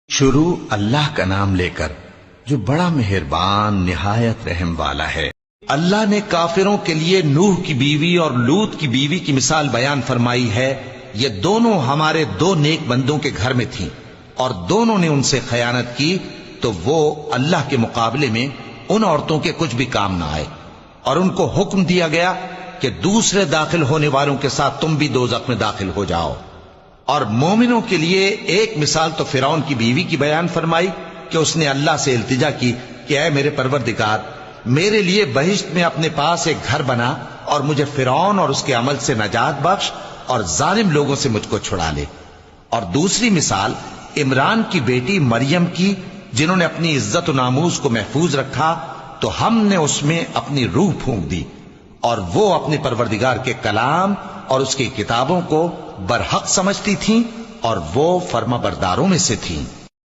شروع اللہ کا نام لے کر جو بڑا مہربان نہایت رحم والا ہے۔ اللہ نے کافروں کے لیے نوح کی بیوی اور لوط کی بیوی کی مثال بیان فرمائی ہے۔ یہ دونوں ہمارے دو نیک بندوں کے گھر میں تھیں اور دونوں نے ان سے خیانت کی تو وہ اللہ کے مقابلے میں ان عورتوں کے کچھ بھی کام نہ آئے، اور ان کو حکم دیا گیا کہ دوسرے داخل ہونے والوں کے ساتھ تم بھی دوزخ میں داخل ہو جاؤ۔ اور مومنوں کے لیے ایک مثال تو فرعون کی بیوی کی بیان فرمائی کہ اس نے اللہ سے التجا کی کہ اے میرے پروردگار، میرے لیے بہشت میں اپنے پاس ایک گھر بنا اور مجھے فرعون اور اس کے عمل سے نجات بخش اور ظالم لوگوں سے مجھ کو چھڑا لے۔ اور دوسری مثال عمران کی بیٹی مریم کی، جنہوں نے اپنی عزت و ناموس کو محفوظ رکھا تو ہم نے اس میں اپنی روح پھونک دی، اور وہ اپنے پروردگار کے کلام اور اس کی کتابوں کو برحق سمجھتی تھیں اور وہ فرما برداروں میں سے تھیں۔